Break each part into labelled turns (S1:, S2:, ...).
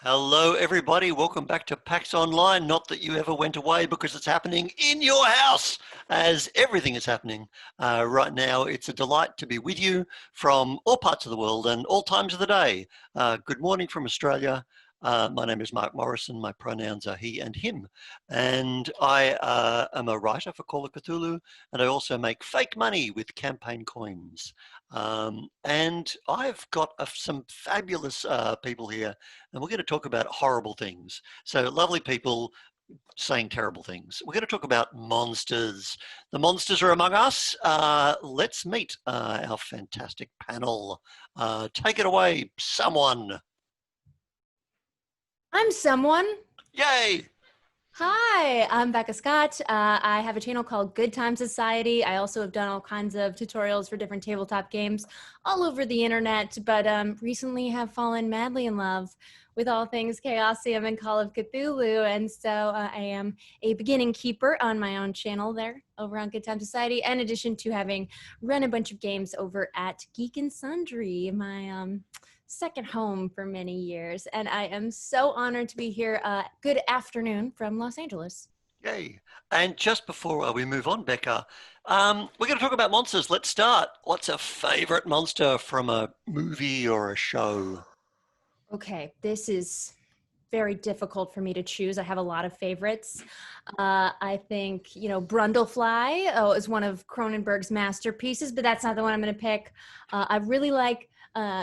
S1: Hello, everybody. Welcome back to PAX Online. Not that you ever went away because it's happening in your house, as everything is happening right now. It's a delight to be with you from all parts of the world and all times of the day. Good morning from Australia. My name is Mark Morrison. My pronouns are he and him. And I am a writer for Call of Cthulhu, and I also make fake money with campaign coins. And I've got some fabulous people here, and we're going to talk about horrible things. So lovely people saying terrible things. We're going to talk about monsters. The monsters are among us. Let's meet our fantastic panel. Take it away, someone.
S2: I'm someone.
S1: Yay!
S2: Hi, I'm Becca Scott. I have a channel called Good Time Society. I also have done all kinds of tutorials for different tabletop games all over the internet, but recently have fallen madly in love with all things Chaosium and Call of Cthulhu. And so I am a beginning keeper on my own channel there over on Good Time Society, in addition to having run a bunch of games over at Geek and Sundry, my second home for many years. And I am so honored to be here. Good afternoon from Los Angeles.
S1: Yay. And just before we move on, Becca, we're going to talk about monsters. Let's start. What's a favorite monster from a movie or a show?
S2: Okay, this is very difficult for me to choose. I have a lot of favorites. I think, Brundlefly is one of Cronenberg's masterpieces, but that's not the one I'm going to pick. I really like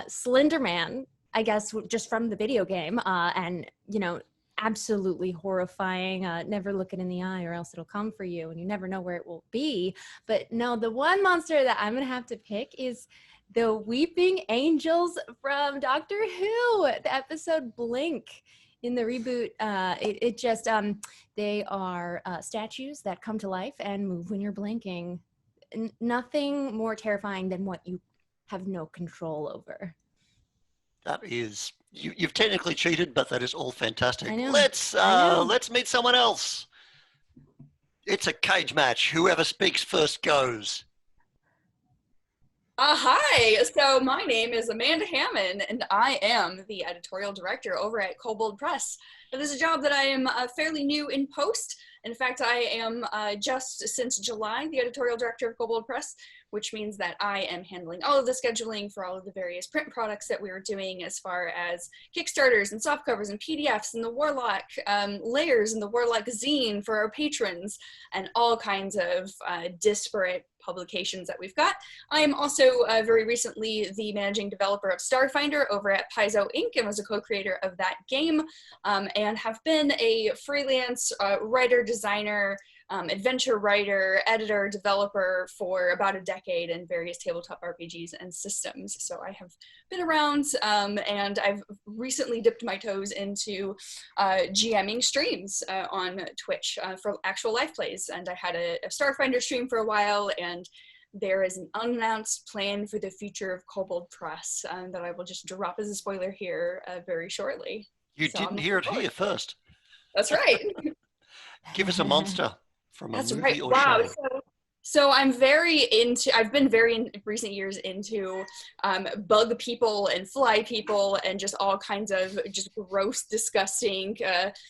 S2: Slender Man, I guess, just from the video game, and absolutely horrifying. Never look it in the eye or else it'll come for you, and you never know where it will be. But no, the one monster that I'm gonna have to pick is the Weeping Angels from Doctor Who, the episode Blink. In the reboot, they are statues that come to life and move when you're blinking. Nothing more terrifying than what you have no control over.
S1: That is, you've technically cheated, but that is all fantastic.
S2: I know.
S1: Let's meet someone else. It's a cage match. Whoever speaks first goes.
S3: Hi, so my name is Amanda Hammond, and I am the editorial director over at Kobold Press. Now, this is a job that I am fairly new in post. In fact, I am just since July the editorial director of Kobold Press, which means that I am handling all of the scheduling for all of the various print products that we are doing, as far as Kickstarters and softcovers and PDFs and the Warlock layers and the Warlock zine for our patrons, and all kinds of disparate publications that we've got. I am also very recently the managing developer of Starfinder over at Paizo Inc. and was a co-creator of that game, and have been a freelance writer, designer, adventure writer, editor, developer for about a decade in various tabletop RPGs and systems. So I have been around, and I've recently dipped my toes into GMing streams on Twitch for actual live plays. And I had a Starfinder stream for a while, and there is an unannounced plan for the future of Kobold Press that I will just drop as a spoiler here very shortly.
S1: You didn't hear it here first.
S3: That's right.
S1: Give us a monster from a movie or
S3: wow.
S1: show.
S3: So I've been very in recent years into bug people and fly people and just all kinds of just gross, disgusting,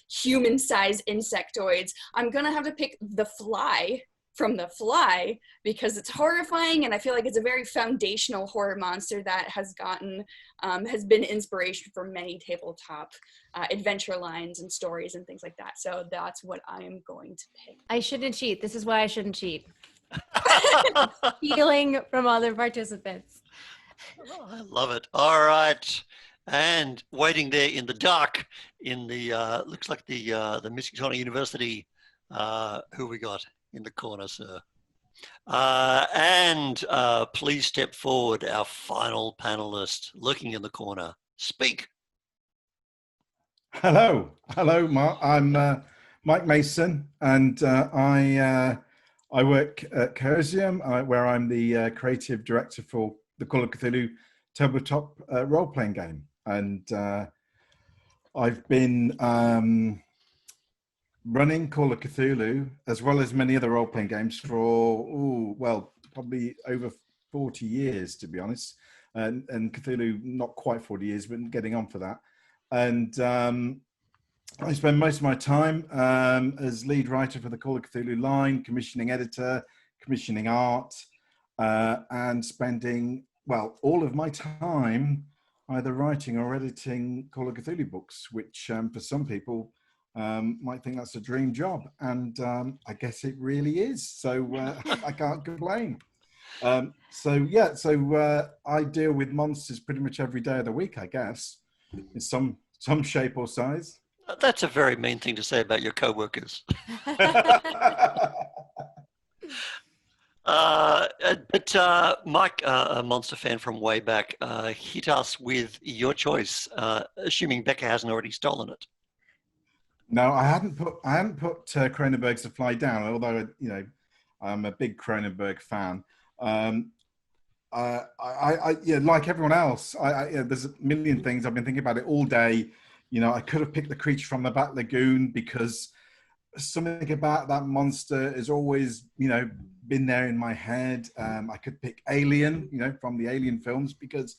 S3: human-sized insectoids. I'm gonna have to pick the Fly from The Fly because it's horrifying, and I feel like it's a very foundational horror monster that has been inspiration for many tabletop adventure lines and stories and things like that. So that's what I am going to pick.
S2: I shouldn't cheat. This is why I shouldn't cheat. Stealing from other participants.
S1: Oh, I love it. All right. And waiting there in the dark, in the looks like the Miskatonic University. Who we got in the corner, sir? And please step forward, our final panelist, looking in the corner. Speak.
S4: Hello, Mark. I'm Mike Mason, and I work at Chaosium, where I'm the creative director for the Call of Cthulhu tabletop role-playing game. And I've been running Call of Cthulhu, as well as many other role-playing games for, probably over 40 years, to be honest. And Cthulhu, not quite 40 years, but getting on for that. and I spend most of my time as lead writer for the Call of Cthulhu line, commissioning editor, commissioning art, and spending, well, all of my time either writing or editing Call of Cthulhu books, which for some people might think that's a dream job. And I guess it really is. So I can't complain. So I deal with monsters pretty much every day of the week, I guess, in some shape or size.
S1: That's a very mean thing to say about your co-workers. But Mike, a monster fan from way back, hit us with your choice, assuming Becca hasn't already stolen it.
S4: No, I hadn't put Cronenberg's The Fly Down, although I'm a big Cronenberg fan. Like everyone else, there's a million things. I've been thinking about it all day. I could have picked The Creature from the Bat Lagoon because something about that monster has always, been there in my head. I could pick Alien, from the Alien films, because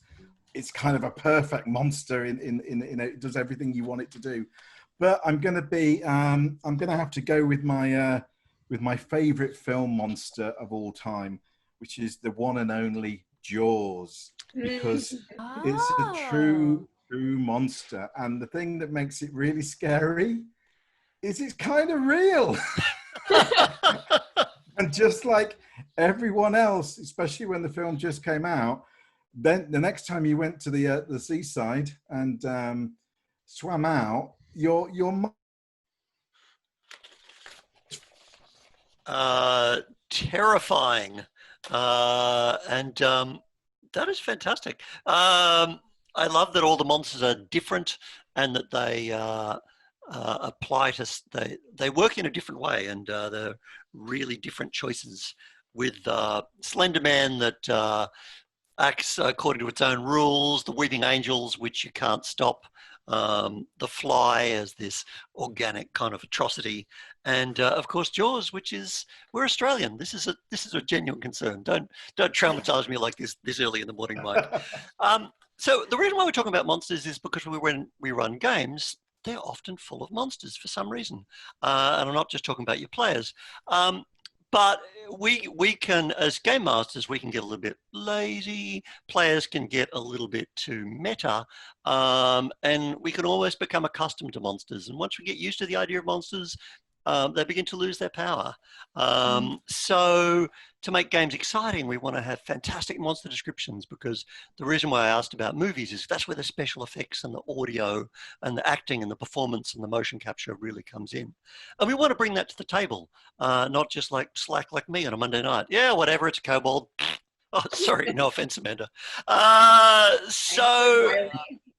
S4: it's kind of a perfect monster. It does everything you want it to do. But I'm gonna have to go with my favorite film monster of all time, which is the one and only Jaws, because it's a true monster. And the thing that makes it really scary is it's kind of real. And just like everyone else, especially when the film just came out, then the next time you went to the seaside and swam out, your
S1: terrifying, and that is fantastic. I love that all the monsters are different and that they apply to, they work in a different way, and they're really different choices, with Slender Man that acts according to its own rules, the Weeping Angels, which you can't stop, the Fly as this organic kind of atrocity, and of course Jaws, which is, we're Australian. This is a genuine concern. Don't traumatize me like this early in the morning, Mike. So the reason why we're talking about monsters is because when we run games, they're often full of monsters for some reason, and I'm not just talking about your players. But we can, as game masters, we can get a little bit lazy. Players can get a little bit too meta, and we can almost become accustomed to monsters. And once we get used to the idea of monsters, they begin to lose their power. So to make games exciting, we want to have fantastic monster descriptions, because the reason why I asked about movies is that's where the special effects and the audio and the acting and the performance and the motion capture really comes in. And we want to bring that to the table, not just like slack like me on a Monday night. Yeah, whatever, it's a kobold. Oh, sorry, no offense, Amanda. So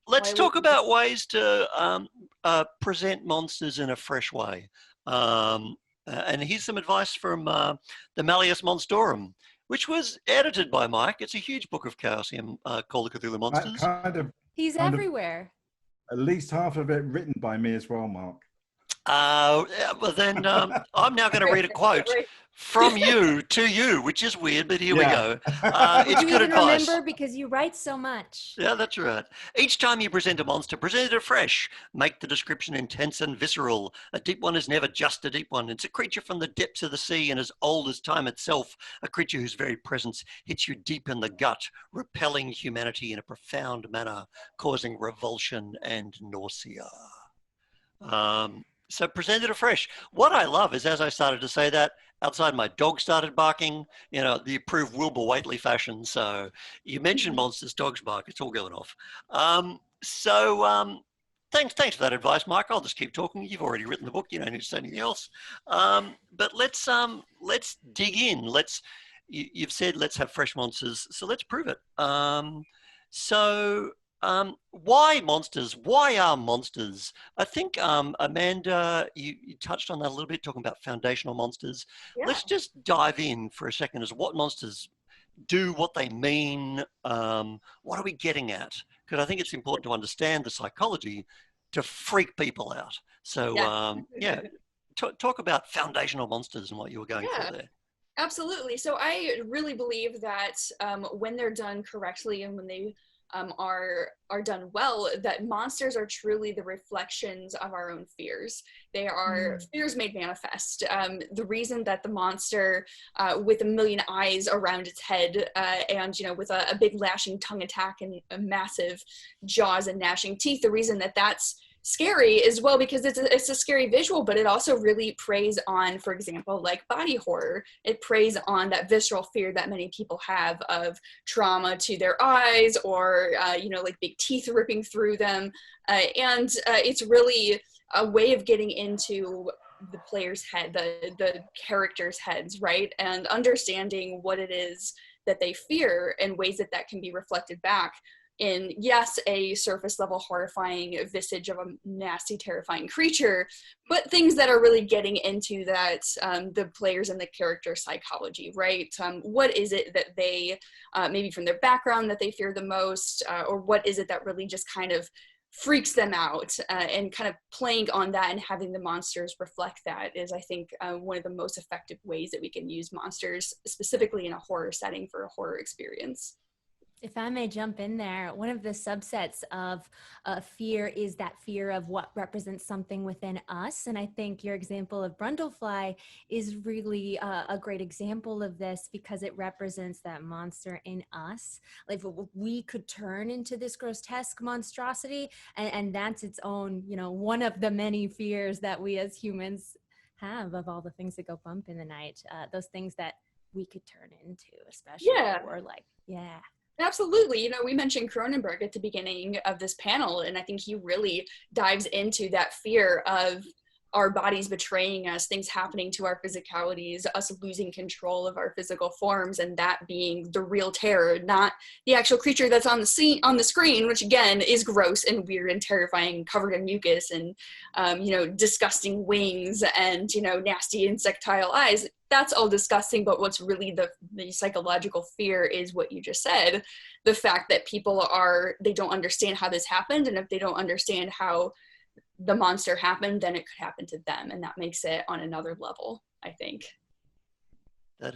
S1: let's talk about ways to present monsters in a fresh way. And here's some advice from the Malleus Monstrorum, which was edited by Mike. It's a huge book of Chaosium called the Cthulhu Monsters.
S2: He's everywhere.
S4: At least half of it written by me as well, Mark.
S1: Well then, I'm now going to read a quote from you to you, which is weird, but here we go. It's good advice.
S2: Remember, because you write so much.
S1: Yeah, that's right. Each time you present a monster, present it afresh. Make the description intense and visceral. A deep one is never just a deep one. It's a creature from the depths of the sea and as old as time itself. A creature whose very presence hits you deep in the gut, repelling humanity in a profound manner, causing revulsion and nausea. So present it afresh. What I love is, as I started to say that, outside my dog started barking, the approved Wilbur Whateley fashion. So you mentioned monsters, dogs bark, it's all going off. Thanks for that advice, Mike. I'll just keep talking. You've already written the book. You don't need to say anything else. But let's dig in. You've said let's have fresh monsters, so let's prove it. Why monsters? Why are monsters? I think, Amanda, you touched on that a little bit, talking about foundational monsters. Yeah. Let's just dive in for a second as what monsters do, what they mean, what are we getting at? Because I think it's important to understand the psychology to freak people out. So, talk about foundational monsters and what you were going for there.
S3: Absolutely. So I really believe that when they're done correctly and when they are done well, that monsters are truly the reflections of our own fears. They are fears made manifest. The reason that the monster with a million eyes around its head and, you know, with a big lashing tongue attack and a massive jaws and gnashing teeth, the reason that that's scary as well, because it's a scary visual, but it also really preys on, for example, like body horror. It preys on that visceral fear that many people have of trauma to their eyes, or you know, like big teeth ripping through them, and it's really a way of getting into the player's head, the characters' heads, right, and understanding what it is that they fear and ways that that can be reflected back in, yes, a surface level horrifying visage of a nasty, terrifying creature, but things that are really getting into that, the players and the character psychology, right? What is it that they, maybe from their background, that they fear the most, or what is it that really just kind of freaks them out, and kind of playing on that and having the monsters reflect that is, I think, one of the most effective ways that we can use monsters, specifically in a horror setting, for a horror experience.
S2: If I may jump in there, one of the subsets of fear is that fear of what represents something within us. And I think your example of Brundlefly is really a great example of this, because it represents that monster in us. Like, we could turn into this grotesque monstrosity, and that's its own, you know, one of the many fears that we as humans have, of all the things that go bump in the night, those things that we could turn into, especially.
S3: Yeah.
S2: Or like, yeah.
S3: Absolutely. You know, we mentioned Cronenberg at the beginning of this panel, and I think he really dives into that fear of our bodies betraying us, things happening to our physicalities, us losing control of our physical forms, and that being the real terror, not the actual creature that's on the screen, which again is gross and weird and terrifying, covered in mucus and you know, disgusting wings and, you know, nasty insectile eyes. That's all disgusting, but what's really the psychological fear is what you just said, the fact that people they don't understand how this happened, and if they don't understand how the monster happened, then it could happen to them, and that makes it on another level, I think.
S1: That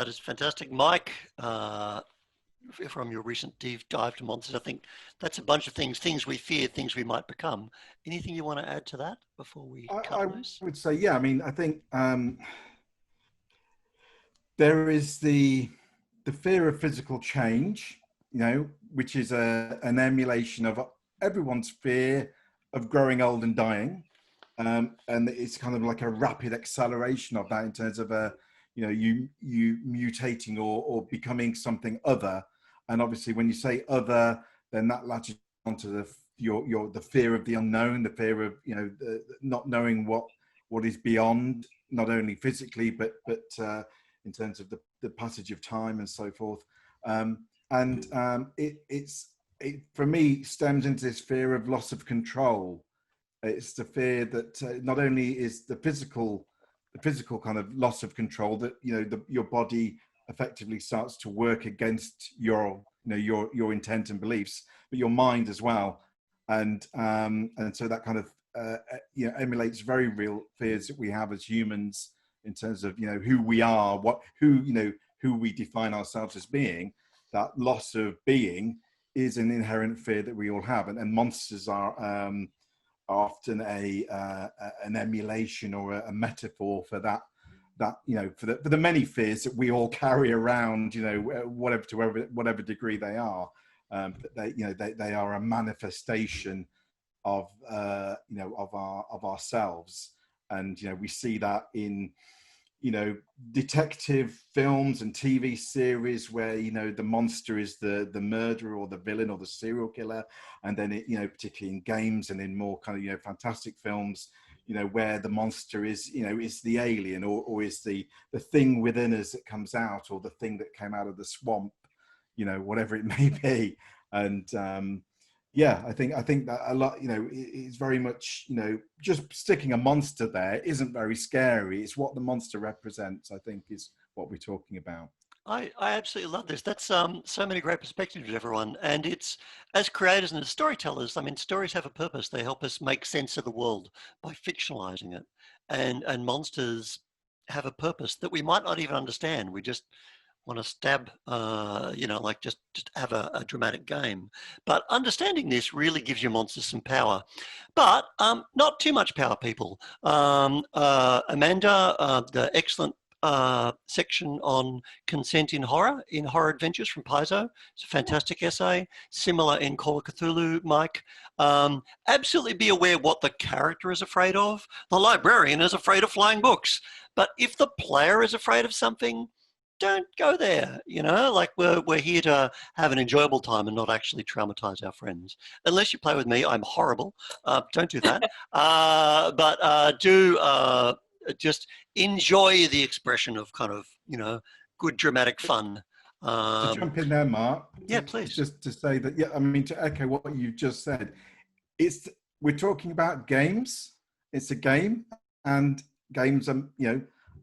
S1: is fantastic, Mike. From your recent deep dive to monsters, I think that's a bunch of things we fear, things we might become. Anything you want to add to that before we cut loose?
S4: I would say, yeah. I mean, I think there is the fear of physical change, you know, which is an emulation of everyone's fear of growing old and dying, and it's kind of like a rapid acceleration of that in terms of you know, you mutating or becoming something other. And obviously, when you say other, then that latches onto the fear of the unknown, the fear of, you know, not knowing what is beyond, not only physically but in terms of the passage of time and so forth. It for me stems into this fear of loss of control. It's the fear that not only is the physical kind of loss of control, that, you know, your body effectively starts to work against your intent and beliefs, but your mind as well. And so that kind of you know, emulates very real fears that we have as humans in terms of, you know, who we are, who we define ourselves as being. That loss of being is an inherent fear that we all have, and monsters are often an emulation or a metaphor for that, you know, for the many fears that we all carry around, you know, whatever degree they are. But they are a manifestation of you know, of ourselves. And, you know, we see that in, you know, detective films and TV series where, you know, the monster is the murderer or the villain or the serial killer. And then it, you know, particularly in games and in more kind of, you know, fantastic films, you know, where the monster is, you know, is the alien or is the thing within us that comes out, or the thing that came out of the swamp, you know, whatever it may be. And yeah, I think that a lot, you know, it's very much, you know, just sticking a monster there isn't very scary. It's what the monster represents, I think, is what we're talking about.
S1: I absolutely love this. That's so many great perspectives, everyone. And it's, as creators and as storytellers, I mean, stories have a purpose. They help us make sense of the world by fictionalizing it. And monsters have a purpose that we might not even understand. We just want to stab, like just have a dramatic game. But understanding this really gives your monsters some power, but not too much power, people. Amanda, the excellent section on consent in horror adventures from Paizo. It's a fantastic essay. Similar in Call of Cthulhu, Mike. Absolutely be aware what the character is afraid of. The librarian is afraid of flying books. But if the player is afraid of something, don't go there. Like we're here to have an enjoyable time and not actually traumatize our friends. Unless you play with me, I'm horrible. Don't do that. But do just enjoy the expression of kind of, good dramatic fun.
S4: To jump in there, Mark.
S1: Yeah, please.
S4: Just to say that, to echo what you just said, we're talking about games. It's a game, and games are,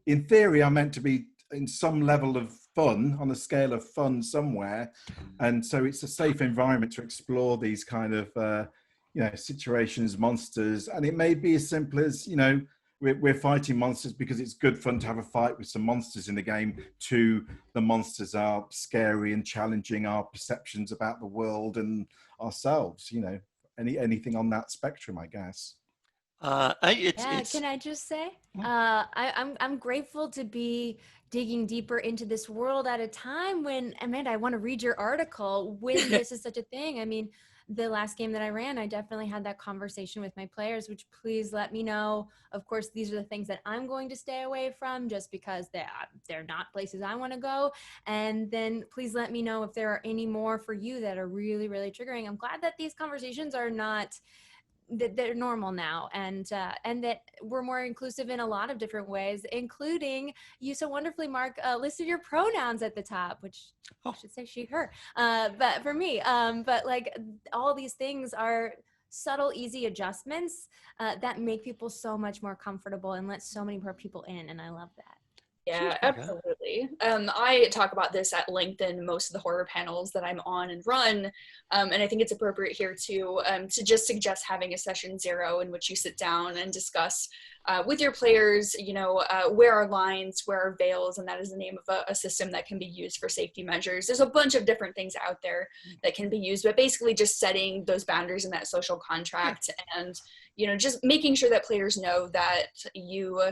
S4: in theory, are meant to be in some level of fun, on a scale of fun somewhere, and so it's a safe environment to explore these kind of situations, monsters, and it may be as simple as we're fighting monsters because it's good fun to have a fight with some monsters in the game, to the monsters are scary and challenging our perceptions about the world and ourselves. Anything on that spectrum, I guess.
S2: Can I just say, I'm grateful to be digging deeper into this world at a time when, Amanda, I want to read your article when this is such a thing. I mean, the last game that I ran, I definitely had that conversation with my players, which please let me know. Of course, these are the things that I'm going to stay away from just because they're not places I want to go. And then please let me know if there are any more for you that are really, really triggering. I'm glad that these conversations are not, that they're normal now, and that we're more inclusive in a lot of different ways, including you so wonderfully, Mark, listed your pronouns at the top, which I should say she, her, but for me, but like all these things are subtle, easy adjustments that make people so much more comfortable and let so many more people in, and I love that.
S3: Yeah, absolutely. I talk about this at length in most of the horror panels that I'm on and run, and I think it's appropriate here to just suggest having a session 0 in which you sit down and discuss with your players, where are lines, where are veils, and that is the name of a system that can be used for safety measures. There's a bunch of different things out there that can be used, but basically just setting those boundaries in that social contract and, just making sure that players know that you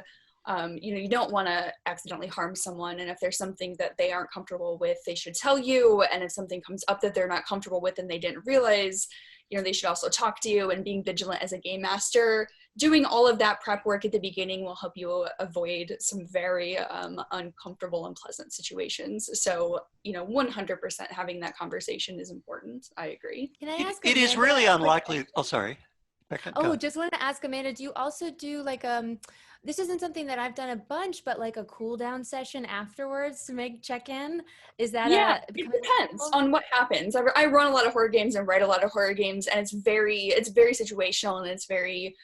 S3: don't want to accidentally harm someone. And if there's something that they aren't comfortable with, they should tell you. And if something comes up that they're not comfortable with and they didn't realize, they should also talk to you. And being vigilant as a game master, doing all of that prep work at the beginning will help you avoid some very uncomfortable and unpleasant situations. So, 100% having that conversation is important. I agree.
S2: Can I ask?
S1: It is really unlikely. Oh, sorry. Becca,
S2: oh, just wanted to ask Amanda, do you also do like this isn't something that I've done a bunch, but like a cool down session afterwards to make check-in? Is that
S3: it depends on what happens. I run a lot of horror games and write a lot of horror games, and it's very situational and it's very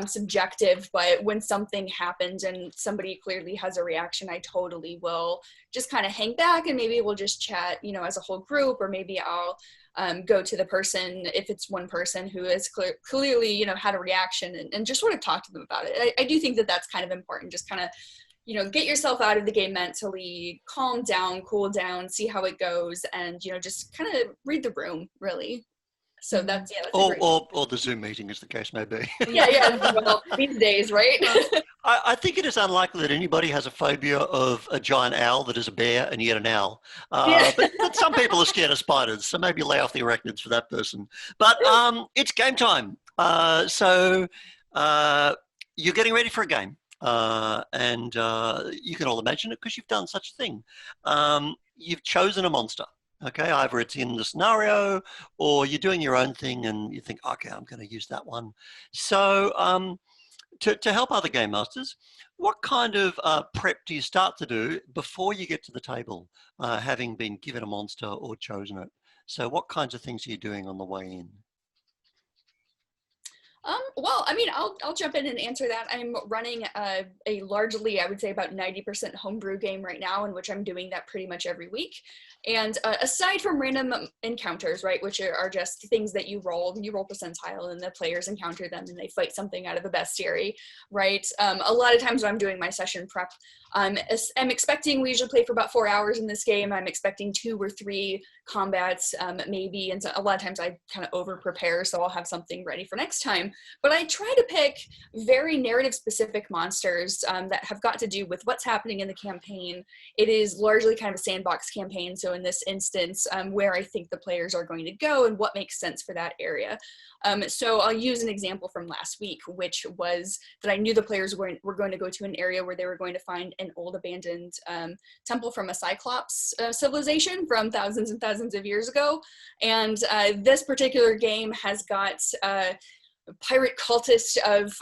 S3: subjective. But when something happens and somebody clearly has a reaction, I totally will just kind of hang back and maybe we'll just chat, as a whole group, or maybe I'll go to the person, if it's one person who has clearly, had a reaction and just sort of talk to them about it. I do think that that's kind of important, just kind of, get yourself out of the game mentally, calm down, cool down, see how it goes, and, just kind of read the room, really. So that's
S1: or the Zoom meeting, as the case may be.
S3: Well, these days, right?
S1: I think it is unlikely that anybody has a phobia of a giant owl that is a bear and yet an owl. But some people are scared of spiders, so maybe lay off the arachnids for that person. But it's game time. So you're getting ready for a game. And you can all imagine it because you've done such a thing. You've chosen a monster. Okay, either it's in the scenario or you're doing your own thing and you think, okay, I'm going to use that one. So to help other game masters, what kind of prep do you start to do before you get to the table, having been given a monster or chosen it? So what kinds of things are you doing on the way in?
S3: Well, I mean, I'll jump in and answer that. I'm running a largely, I would say about 90% homebrew game right now, in which I'm doing that pretty much every week. And aside from random encounters, right, which are just things that you roll percentile and the players encounter them and they fight something out of a bestiary, right? A lot of times when I'm doing my session prep, I'm expecting, we usually play for about 4 hours in this game. I'm expecting 2 or 3 combats, maybe. And so a lot of times I kind of over prepare, so I'll have something ready for next time. But I try to pick very narrative specific monsters that have got to do with what's happening in the campaign. It is largely kind of a sandbox campaign. So in this instance, where I think the players are going to go and what makes sense for that area. So I'll use an example from last week, which was that I knew the players were going to go to an area where they were going to find an old abandoned temple from a Cyclops civilization from thousands and thousands of years ago. And this particular game has got pirate cultists of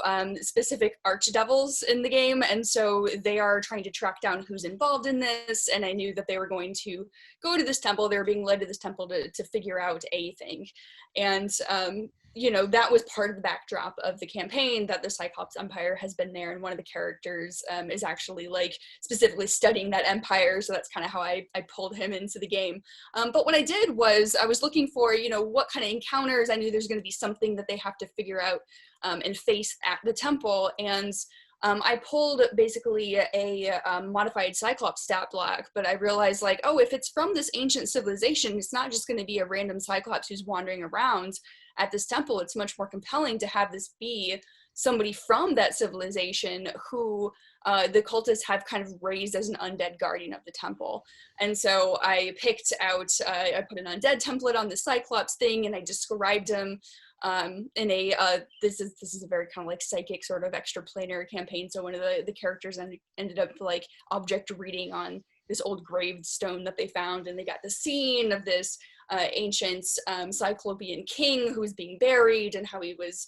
S3: specific archdevils in the game, and so they are trying to track down who's involved in this. And I knew that they were going to go to this temple. They were being led to this temple to figure out a thing. And you know, that was part of the backdrop of the campaign, that the Cyclops Empire has been there, and one of the characters is actually like specifically studying that empire, so that's kind of how I pulled him into the game. But what I did was I was looking for, you know, what kind of encounters. I knew there's going to be something that they have to figure out and face at the temple, and I pulled basically a modified Cyclops stat block, but I realized like, oh, if it's from this ancient civilization, it's not just going to be a random Cyclops who's wandering around at this temple. It's much more compelling to have this be somebody from that civilization who the cultists have kind of raised as an undead guardian of the temple. And so I picked out, I put an undead template on the Cyclops thing, and I described him in a this is a very kind of like psychic sort of extraplanar campaign. So one of the characters ended up like object reading on this old gravestone that they found, and they got the scene of this ancient Cyclopean king who was being buried, and how he was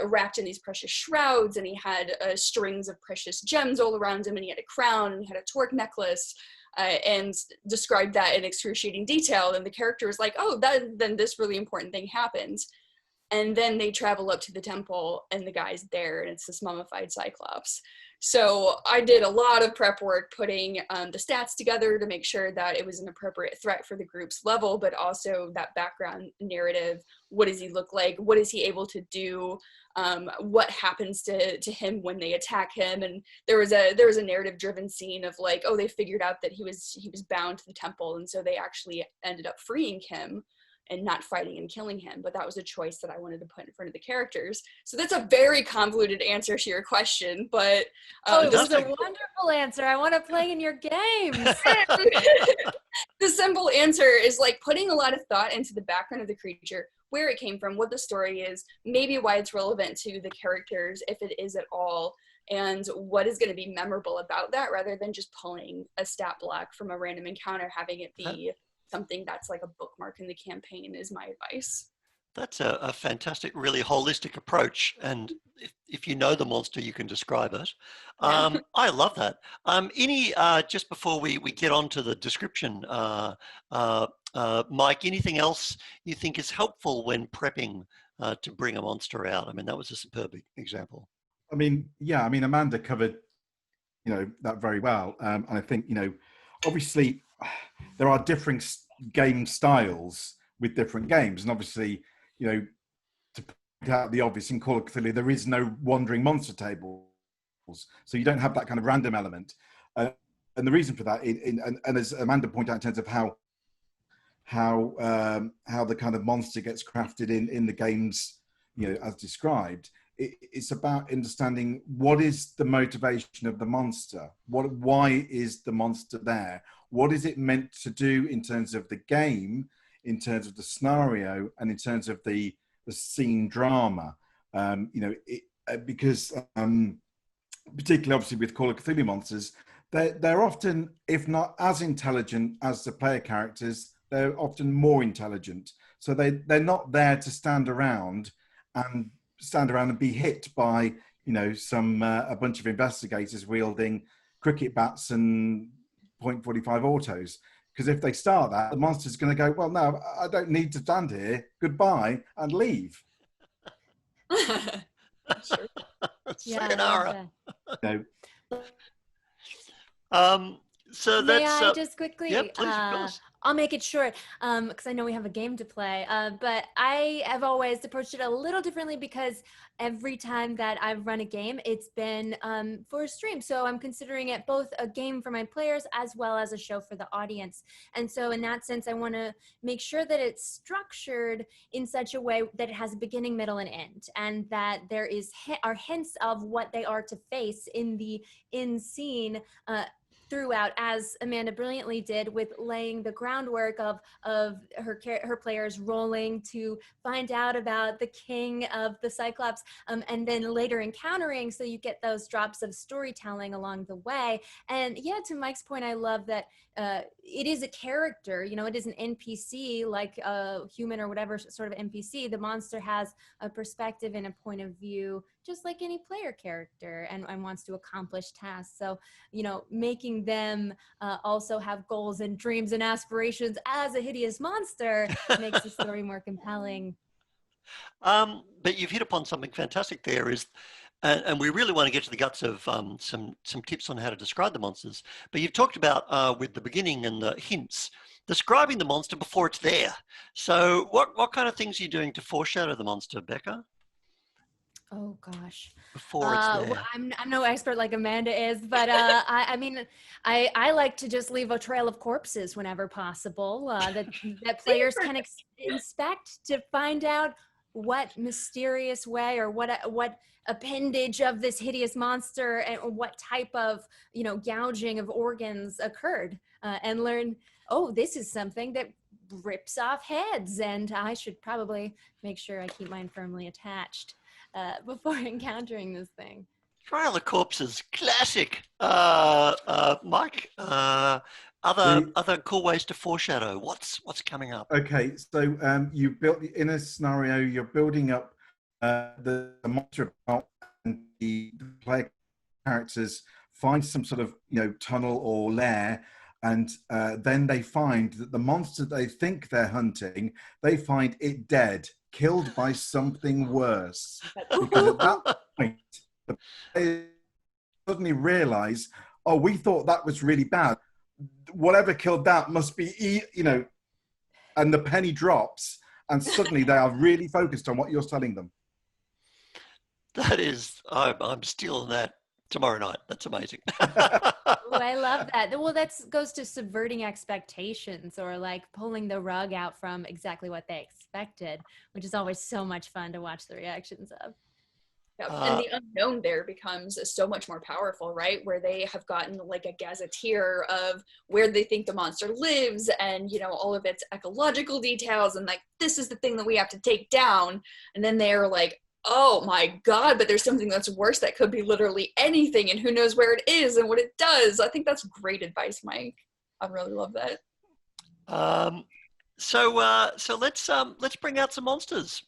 S3: wrapped in these precious shrouds, and he had strings of precious gems all around him, and he had a crown, and he had a torque necklace, and described that in excruciating detail. And the character was like, oh, then this really important thing happens. And then they travel up to the temple, and the guy's there, and it's this mummified Cyclops. So I did a lot of prep work putting the stats together to make sure that it was an appropriate threat for the group's level, but also that background narrative. What does he look like? What is he able to do? What happens to him when they attack him? And there was a narrative driven scene of like, oh, they figured out that he was bound to the temple, and so they actually ended up freeing him and not fighting and killing him. But that was a choice that I wanted to put in front of the characters. So that's a very convoluted answer to your question, but
S2: it was a wonderful answer. I want to play in your games.
S3: The simple answer is like putting a lot of thought into the background of the creature, where it came from, what the story is, maybe why it's relevant to the characters, if it is at all, and what is going to be memorable about that, rather than just pulling a stat block from a random encounter, having it be something that's like a bookmark in the campaign, is my advice.
S1: That's a fantastic, really holistic approach. And if you know the monster, you can describe it. I love that. Just before we get on to the description, Mike, anything else you think is helpful when prepping to bring a monster out? I mean, that was a superb example.
S4: I mean, yeah, I mean, Amanda covered, you know, that very well. And I think, you know, obviously there are different game styles with different games. And obviously, you know, to point out the obvious, in Call of Cthulhu, there is no wandering monster tables. So you don't have that kind of random element. And the reason for that, and as Amanda pointed out in terms of how the kind of monster gets crafted in the games, you know, as described, it's about understanding what is the motivation of the monster. Why is the monster there? What is it meant to do in terms of the game, in terms of the scenario, and in terms of the scene drama? You know, because particularly obviously with Call of Cthulhu monsters, they're often, if not as intelligent as the player characters, they're often more intelligent. So they're not there to stand around and be hit by, you know, a bunch of investigators wielding cricket bats and .45 autos. Because if they start that, the monster's going to go, well, no, I don't need to stand here. Goodbye, and leave.
S3: Sure.
S2: Yeah, I love
S1: Sayonara.
S2: that.
S4: No.
S1: So
S2: May
S1: that's
S2: I just
S1: yeah,
S2: quickly,
S1: please, of course.
S2: I'll make it short because I know we have a game to play, but I have always approached it a little differently because every time that I've run a game, it's been for a stream. So I'm considering it both a game for my players as well as a show for the audience. And so in that sense, I want to make sure that it's structured in such a way that it has a beginning, middle, and end, and that there are hints of what they are to face in the in-scene throughout, as Amanda brilliantly did with laying the groundwork of her players rolling to find out about the king of the Cyclops, and then later encountering, so you get those drops of storytelling along the way. And yeah, to Mike's point, I love that it is a character, you know, it is an NPC, like a human or whatever sort of NPC. The monster has a perspective and a point of view, just like any player character, and wants to accomplish tasks. So, you know, making them also have goals and dreams and aspirations as a hideous monster makes the story more compelling.
S1: But you've hit upon something fantastic there is, and we really want to get to the guts of some tips on how to describe the monsters. But you've talked about with the beginning and the hints, describing the monster before it's there. So what kind of things are you doing to foreshadow the monster, Becca,
S2: Oh gosh.
S1: before it's there?
S2: Well, I'm no expert like Amanda is, but I mean, I like to just leave a trail of corpses whenever possible, that players can inspect to find out what mysterious way or what appendage of this hideous monster and what type of, you know, gouging of organs occurred, and learn, oh, this is something that rips off heads, and I should probably make sure I keep mine firmly attached before encountering this thing.
S1: Trail of Corpses, classic. Mike, other cool ways to foreshadow. What's coming up?
S4: Okay, so you built in a scenario. You're building up the monster, and the player characters find some sort of, you know, tunnel or lair, and then they find that the monster they think they're hunting, they find it dead, killed by something worse. Because at that point, the players suddenly realize, oh, we thought that was really bad. Whatever killed that must be, you know, and the penny drops, and suddenly they are really focused on what you're telling them.
S1: That is, I'm stealing that tomorrow night. That's amazing.
S2: Oh, I love that. Well, that goes to subverting expectations, or like pulling the rug out from exactly what they expected, which is always so much fun to watch the reactions of.
S3: Yep. And the unknown there becomes so much more powerful, right? Where they have gotten like a gazetteer of where they think the monster lives, and, you know, all of its ecological details, and like, this is the thing that we have to take down. And then they're like, oh my God, but there's something that's worse that could be literally anything, and who knows where it is and what it does. I think that's great advice, Mike. I really love that.
S1: So let's bring out some monsters.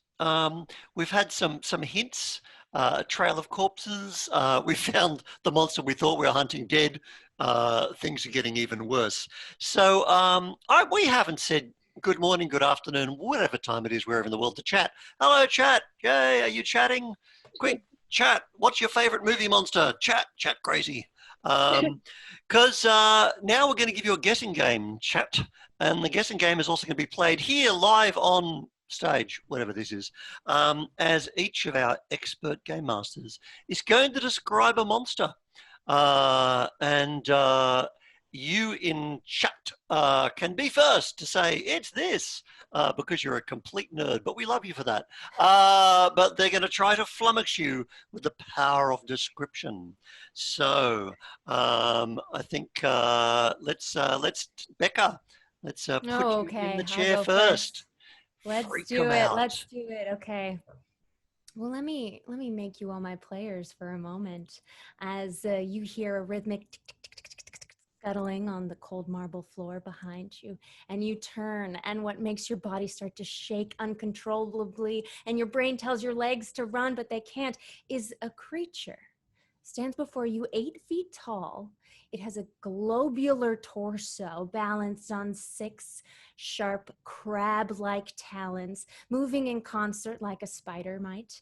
S1: We've had some hints. Trail of corpses. We found the monster we thought we were hunting dead. Things are getting even worse. So we haven't said good morning, good afternoon, whatever time it is, wherever in the world to chat. Hello, chat. Yay, are you chatting? Quick, chat. What's your favorite movie monster? Chat crazy. Because now we're going to give you a guessing game, chat. And the guessing game is also going to be played here live on stage, whatever this is, as each of our expert game masters is going to describe a monster. You in chat can be first to say it's this because you're a complete nerd, but we love you for that. But they're going to try to flummox you with the power of description. So I think let's Becca, let's put you in the chair first.
S2: Let's do it. Okay. Well, let me make you all my players for a moment, as you hear a rhythmic tick, tick, tick, tick, tick, tick, scuttling on the cold marble floor behind you, and you turn, and what makes your body start to shake uncontrollably, and your brain tells your legs to run, but they can't, is a creature. Stands before you 8 feet tall. It has a globular torso balanced on 6 sharp crab-like talons, moving in concert like a spider might.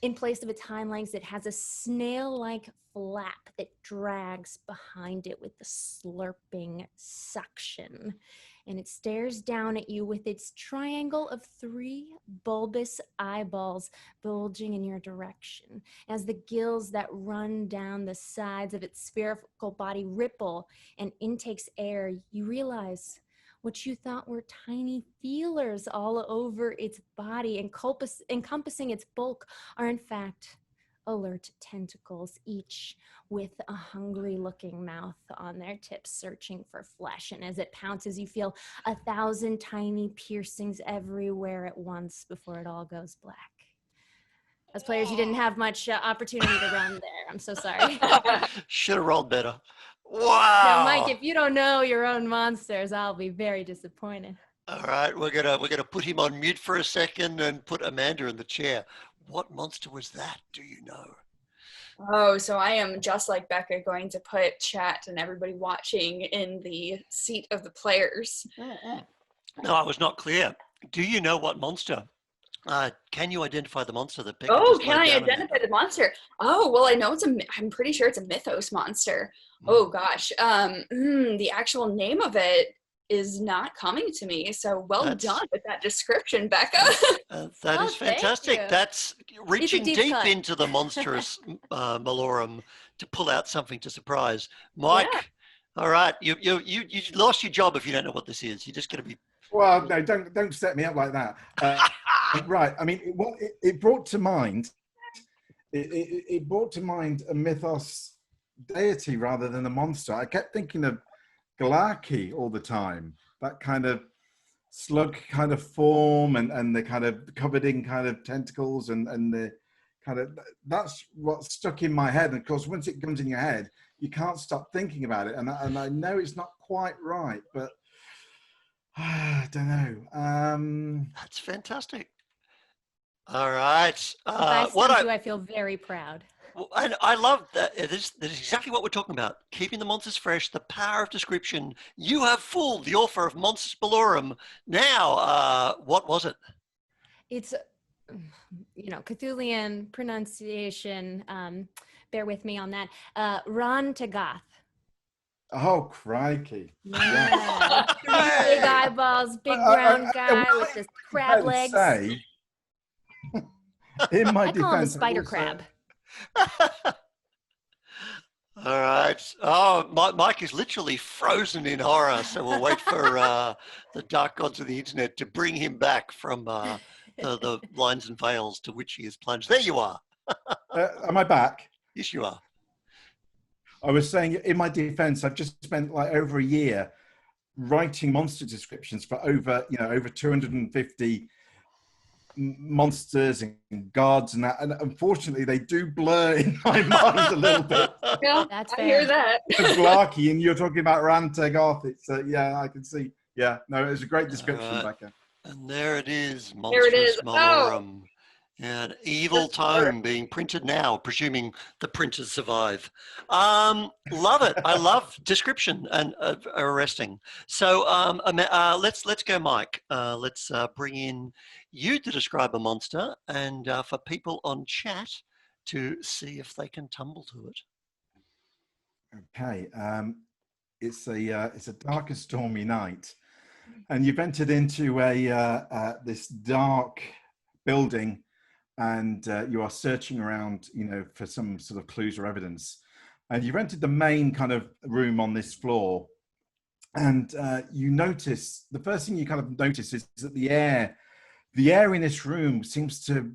S2: In place of its hind legs, it has a snail-like flap that drags behind it with the slurping suction. And it stares down at you with its triangle of 3 bulbous eyeballs bulging in your direction. As the gills that run down the sides of its spherical body ripple and intakes air, you realize what you thought were tiny feelers all over its body, encompassing its bulk, are in fact alert tentacles, each with a hungry-looking mouth on their tips, searching for flesh. And as it pounces, you feel 1,000 tiny piercings everywhere at once before it all goes black. As players, you didn't have much opportunity to run there. I'm so sorry.
S1: Should have rolled better.
S2: Now,
S1: Wow.
S2: Mike, if you don't know your own monsters, I'll be very disappointed.
S1: All right, we're gonna put him on mute for a second and put Amanda in the chair. What monster was that? Do you know?
S3: Oh, so I am just like Becca, going to put chat and everybody watching in the seat of the players.
S1: No, I was not clear. Do you know what monster? Can you identify the monster that Becca
S3: Oh,
S1: just
S3: can
S1: laid
S3: I
S1: down on you?
S3: identify the monster? Oh, well, I know I'm pretty sure it's a mythos monster. Oh gosh. The actual name of it is not coming to me. So well done with that description, Becca.
S1: That is
S2: thank
S1: fantastic.
S2: you.
S1: That's reaching
S2: deep
S1: deep
S2: cut.
S1: into the monstrous Mallorum to pull out something to surprise. Mike,
S3: Yeah.
S1: all right, you lost your job if you don't know what this is. You're just going to be.
S4: Well, no, don't set me up like that. Right. I mean, it brought to mind. It brought to mind a mythos deity rather than a monster. I kept thinking of Galaki all the time. That kind of slug kind of form, and the kind of covered in kind of tentacles, and the kind of, that's what stuck in my head. And of course, once it comes in your head, you can't stop thinking about it. And I know it's not quite right, but I don't know.
S1: That's fantastic. All right.
S2: If I stumped you, I feel very proud.
S1: And I love that. That is exactly what we're talking about. Keeping the monsters fresh, the power of description. You have fooled the author of Monsters Bellorum. Now, what was it?
S2: It's, Cthulian pronunciation. Bear with me on that. Ron Tagath.
S4: Oh, crikey.
S2: Yeah. Big eyeballs, big brown guy with the crab legs.
S4: In my
S2: I call him a
S4: defense,
S2: spider crab.
S1: All right. Oh, Mike is literally frozen in horror. So we'll wait for the dark gods of the internet to bring him back from the lines and veils to which he is plunged. There you are.
S4: Am I back?
S1: Yes, you are.
S4: I was saying, in my defense, I've just spent like over a year writing monster descriptions for over 250 monsters and gods and that, and unfortunately they do blur in my mind a little bit.
S3: Yeah,
S2: That's
S3: I
S2: fair.
S3: hear that.
S4: Blarky, and you're talking about Rantagoth. It's yeah, I can see. Yeah, no, it was a great description, Becca.
S1: And there it is,
S3: There
S1: Monstrous
S3: it is.
S1: Mallorum. An evil tome being printed now, presuming the printers survive. Love it. I love description and arresting. So let's go, Mike. Let's bring in you to describe a monster, and for people on chat to see if they can tumble to it.
S4: Okay, it's a dark and stormy night, and you've entered into this dark building. And you are searching around, for some sort of clues or evidence. And you've entered the main kind of room on this floor. And you notice, the first thing you kind of notice is that the air in this room seems to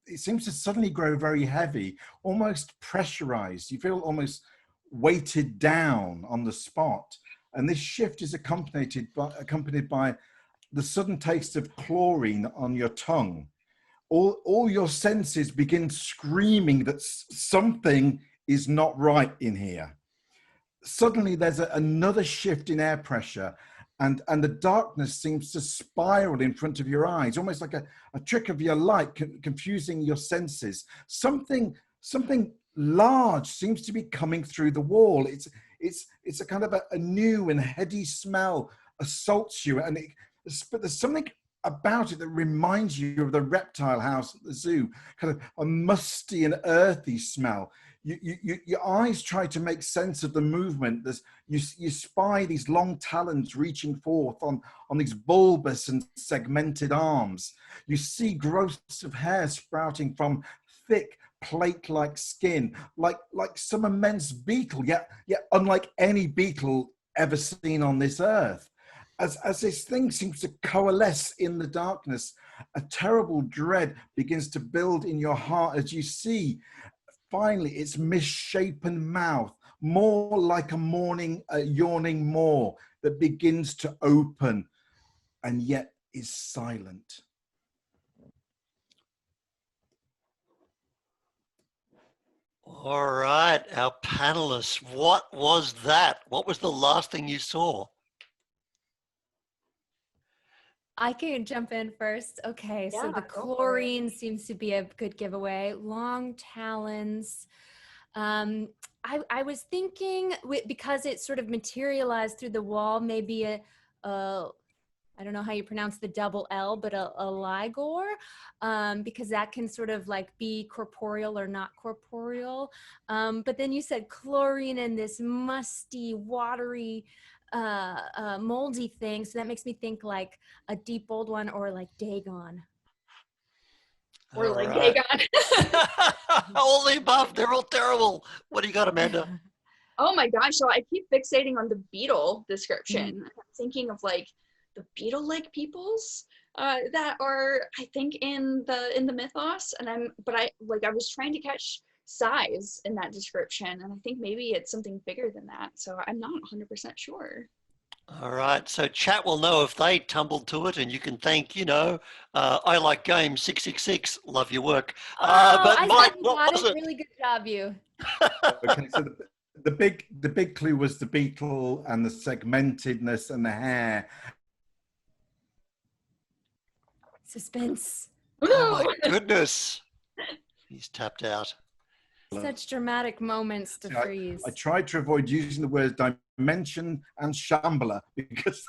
S4: suddenly grow very heavy, almost pressurized. You feel almost weighted down on the spot. And this shift is accompanied by the sudden taste of chlorine on your tongue. All your senses begin screaming that something is not right in here. Suddenly there's another shift in air pressure, and the darkness seems to spiral in front of your eyes, almost like a trick of your light, confusing your senses. Something large seems to be coming through the wall. It's a kind of a new and heady smell assaults you, but there's something about it that reminds you of the reptile house at the zoo, kind of a musty and earthy smell. Your eyes try to make sense of the movement. You spy these long talons reaching forth on these bulbous and segmented arms. You see growths of hair sprouting from thick plate-like skin, like some immense beetle, yet unlike any beetle ever seen on this earth. As this thing seems to coalesce in the darkness, a terrible dread begins to build in your heart as you see, finally, its misshapen mouth, more like a yawning maw that begins to open and yet is silent.
S1: All right, our panelists, what was that? What was the last thing you saw?
S2: I can jump in first. Okay, so
S3: Yeah,
S2: the
S3: go for it.
S2: chlorine seems to be a good giveaway. Long talons. I was thinking because it sort of materialized through the wall, maybe a I don't know how you pronounce the double L, but a ligor, because that can sort of like be corporeal or not corporeal. But then you said chlorine and this musty, watery, moldy thing. So that makes me think like a deep old one or like Dagon.
S3: Or
S1: All
S3: like
S1: right.
S3: Dagon.
S1: All the above, they're all terrible. What do you got, Amanda?
S3: Oh my gosh, so I keep fixating on the beetle description. I'm thinking of like the beetle-like peoples that are, I think, in the mythos, and I was trying to catch size in that description, and I think maybe it's something bigger than that. So I'm not 100% sure.
S1: All right, so chat will know if they tumbled to it, and you can thank, I like game 666. Love your work.
S2: Oh,
S1: but
S2: I
S1: Mike,
S2: said you
S1: what
S2: got
S1: was
S2: it.
S1: it?
S2: Really good job, you.
S4: Okay, so the big clue was the beetle and the segmentedness and the hair.
S2: Suspense.
S1: Oh my goodness. He's tapped out.
S2: Such dramatic moments to freeze.
S4: I tried to avoid using the words dimension and Shambhala because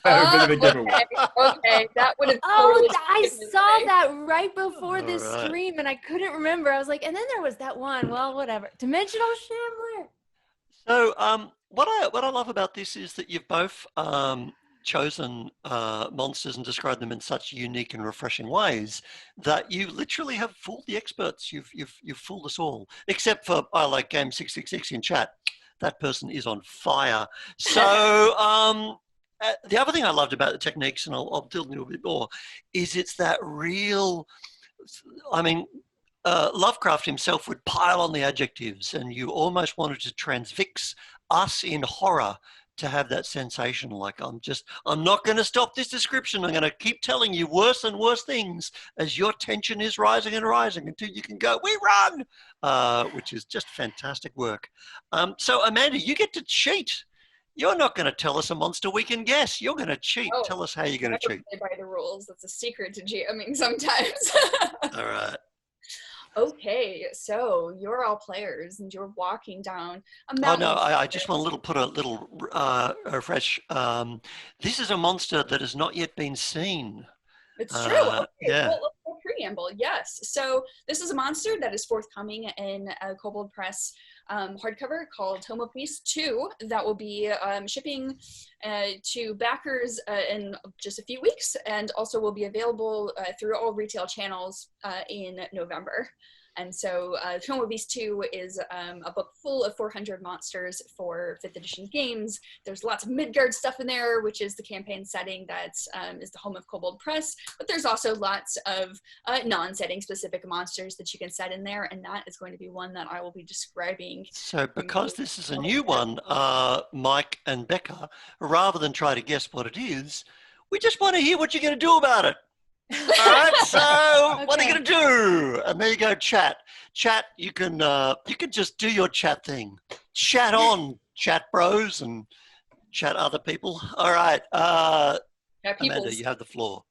S4: they're a bit of a giveaway.
S3: Okay, that would have
S2: Oh,
S3: totally
S2: I
S3: given it
S2: saw
S3: away.
S2: that right before
S1: All
S2: this
S1: right.
S2: stream and I couldn't remember. I was like, and then there was that one. Well, whatever. Dimensional Shambler.
S1: So what I love about this is that you've both chosen monsters and described them in such unique and refreshing ways that you literally have fooled the experts. You've fooled us all, except for I like game 666 in chat. That person is on fire. So the other thing I loved about the techniques, and I'll delve into a bit more, is it's that real. I mean, Lovecraft himself would pile on the adjectives, and you almost wanted to transfix us in horror to have that sensation like, I'm not going to stop this description. I'm going to keep telling you worse and worse things as your tension is rising and rising until you can go, we run, which is just fantastic work. So Amanda, you get to cheat. You're not going to tell us a monster we can guess. You're going to cheat.
S3: Oh,
S1: Tell us how you're going to cheat.
S3: Play by the rules. That's a secret to GMing sometimes.
S1: All right.
S3: Okay, so you're all players and you're walking down a
S1: Oh
S3: mountain.
S1: no, I just want to put a little refresh. This is a monster that has not yet been seen.
S3: It's true. Okay,
S1: Yeah.
S3: well, a preamble, yes. So this is a monster that is forthcoming in a Kobold Press hardcover called Tome of Beasts 2 that will be shipping to backers in just a few weeks, and also will be available through all retail channels in November. And so Tome of Beasts 2 is a book full of 400 monsters for 5th edition games. There's lots of Midgard stuff in there, which is the campaign setting that is the home of Kobold Press. But there's also lots of non-setting specific monsters that you can set in there. And that is going to be one that I will be describing.
S1: So because this is a new one, Mike and Becca, rather than try to guess what it is, we just want to hear what you're going to do about it. All right, so
S2: Okay.
S1: what are you going to do? And there you go, chat. Chat, you can just do your chat thing. Chat on, chat bros, and chat other people. All right, Amanda, you have the floor.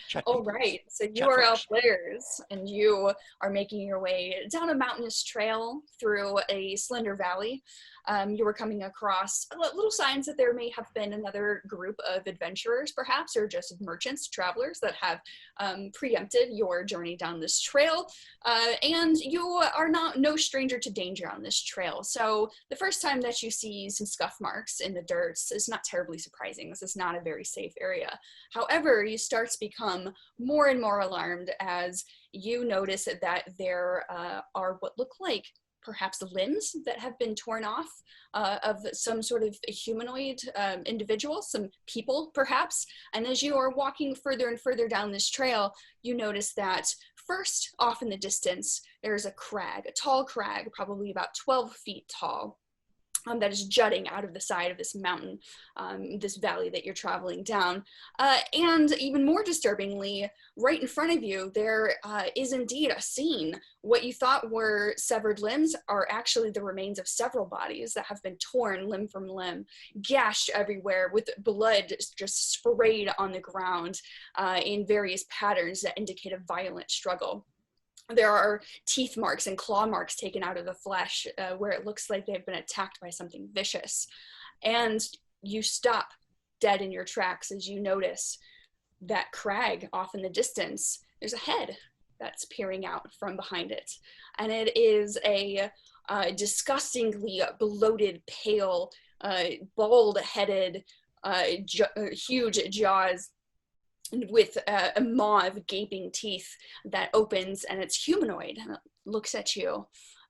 S1: Chat
S3: All
S1: people.
S3: right, so you
S1: Chat
S3: are our
S1: folks.
S3: players, and you are making your way down a mountainous trail through a slender valley. You were coming across little signs that there may have been another group of adventurers, perhaps, or just merchants, travelers that have preempted your journey down this trail. And you are no stranger to danger on this trail. So the first time that you see some scuff marks in the dirt is not terribly surprising. This is not a very safe area. However, you start to become more and more alarmed as you notice that there are what look like perhaps limbs that have been torn off of some sort of humanoid individual, some people perhaps. And as you are walking further and further down this trail, you notice that first off in the distance, there's a crag, a tall crag, probably about 12 feet tall. That is jutting out of the side of this mountain, this valley that you're traveling down. And even more disturbingly, right in front of you, there is indeed a scene. What you thought were severed limbs are actually the remains of several bodies that have been torn limb from limb, gashed everywhere with blood just sprayed on the ground in various patterns that indicate a violent struggle. There are teeth marks and claw marks taken out of the flesh where it looks like they've been attacked by something vicious. And you stop dead in your tracks as you notice that crag off in the distance. There's a head that's peering out from behind it. And it is a disgustingly bloated, pale, bald-headed, huge jaws with a maw of gaping teeth that opens, and it's humanoid and it looks at you,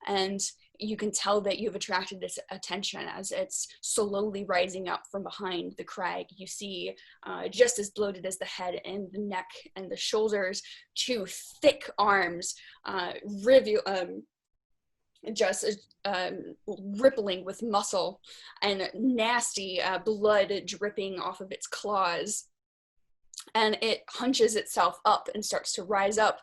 S3: and you can tell that you've attracted its attention as it's slowly rising up from behind the crag. You see just as bloated as the head and the neck and the shoulders, two thick arms rippling with muscle and nasty blood dripping off of its claws. And it hunches itself up and starts to rise up.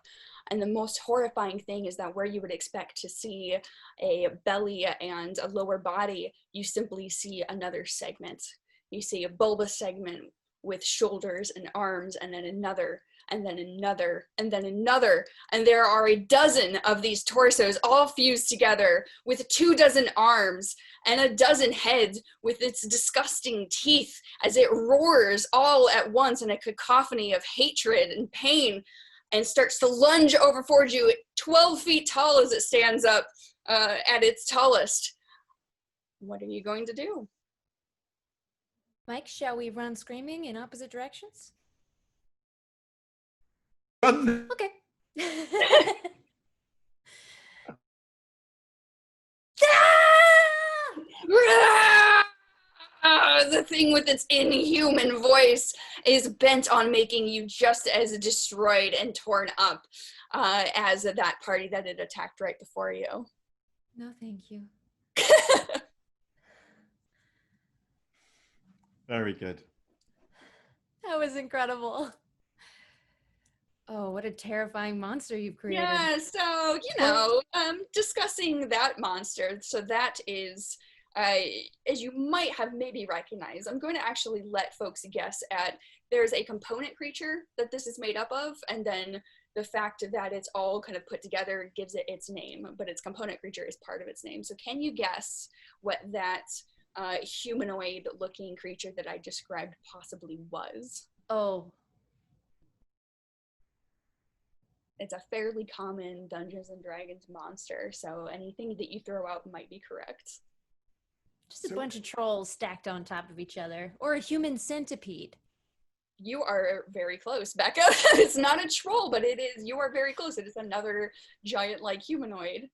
S3: And the most horrifying thing is that where you would expect to see a belly and a lower body, you simply see another segment. You see a bulbous segment with shoulders and arms, and then another, and then another, and then another. And there are a dozen of these torsos all fused together with 24 arms and a dozen heads with its disgusting teeth as it roars all at once in a cacophony of hatred and pain and starts to lunge over towards you, 12 feet tall as it stands up at its tallest. What are you going to do?
S2: Mike, shall we run screaming in opposite directions?
S4: Run.
S2: Okay.
S3: The thing with its inhuman voice is bent on making you just as destroyed and torn up as that party that it attacked right before you.
S2: No, thank you.
S4: Very good.
S2: That was incredible. Oh, what a terrifying monster you've created.
S3: Yeah, so, discussing that monster, so that is, as you might have maybe recognized, I'm going to actually let folks guess at, there's a component creature that this is made up of, and then the fact that it's all kind of put together gives it its name, but its component creature is part of its name. So can you guess what that humanoid-looking creature that I described possibly was?
S2: Oh.
S3: It's a fairly common Dungeons and Dragons monster, so anything that you throw out might be correct.
S2: Just a bunch of trolls stacked on top of each other. Or a human centipede.
S3: You are very close, Becca. It's not a troll, but you are very close. It is another giant-like humanoid.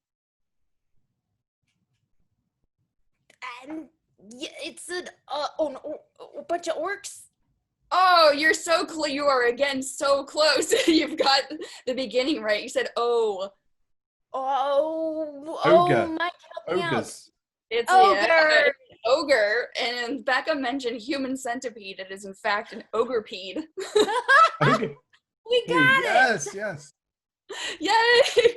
S2: And it's a bunch of orcs.
S3: Oh, you're so close. You are again so close. You've got the beginning right. You said, oh.
S4: Ogre.
S2: Mike, help me out.
S4: Ogres.
S3: It's
S2: Ogre.
S3: Ogre. And Becca mentioned human centipede. It is in fact an ogrepede.
S4: Ogre.
S2: We got it.
S4: Yes, yes.
S3: Yay!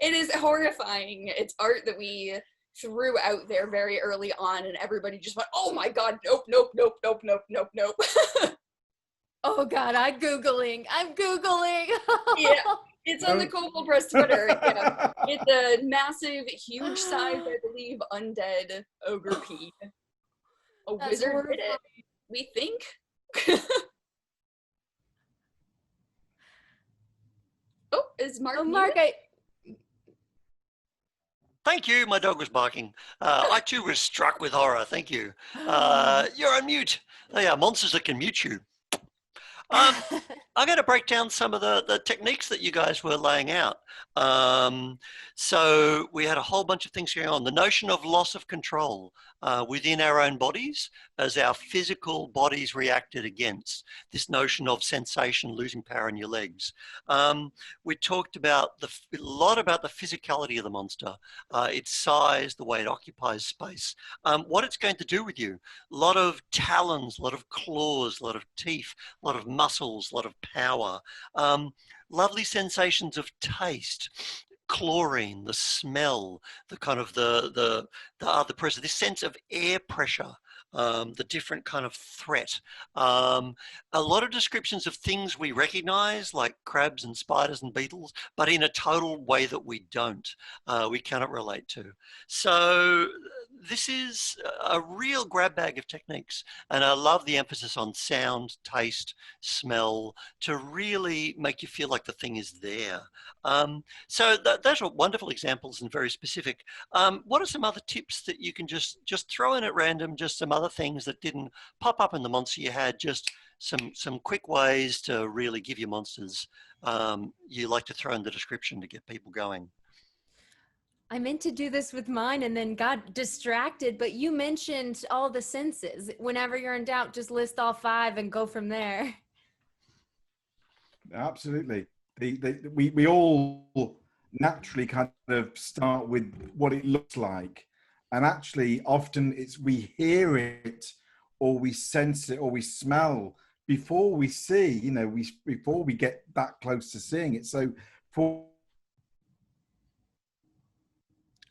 S3: It is horrifying. It's art that we threw out there very early on, and everybody just went, oh my god, nope, nope, nope, nope, nope, nope, nope.
S2: Oh god, God, I'm Googling.
S3: Yeah, it's on the Kobold Press Twitter. Yeah. It's a massive, huge size, I believe, undead ogre pea. A
S2: That's
S3: wizard did
S2: horrifying.
S3: it, we think. Oh, is Mark
S2: Oh,
S3: muted?
S2: Mark,
S1: Thank you. My dog was barking. I too was struck with horror. Thank you. You're on mute. They are monsters that can mute you. I'm going to break down some of the techniques that you guys were laying out. So we had a whole bunch of things going on. The notion of loss of control within our own bodies as our physical bodies reacted against this notion of sensation, losing power in your legs. We talked about a lot about the physicality of the monster, its size, the way it occupies space, what it's going to do with you. A lot of talons, a lot of claws, a lot of teeth, a lot of muscles, a lot of power, lovely sensations of taste, chlorine, the smell, the kind of the other pressure, this sense of air pressure, the different kind of threat. A lot of descriptions of things we recognize, like crabs and spiders and beetles, but in a total way that we don't, we cannot relate to. So this is a real grab bag of techniques, and I love the emphasis on sound, taste, smell, to really make you feel like the thing is there. So those are wonderful examples and very specific. What are some other tips that you can just throw in at random, just some other things that didn't pop up in the monster you had, just some quick ways to really give your monsters you like to throw in the description to get people going?
S2: I meant to do this with mine and then got distracted, but you mentioned all the senses. Whenever you're in doubt, just list all 5 and go from there.
S4: Absolutely. We all naturally kind of start with what it looks like. And actually, often it's we hear it or we sense it or we smell before we see, before we get that close to seeing it. So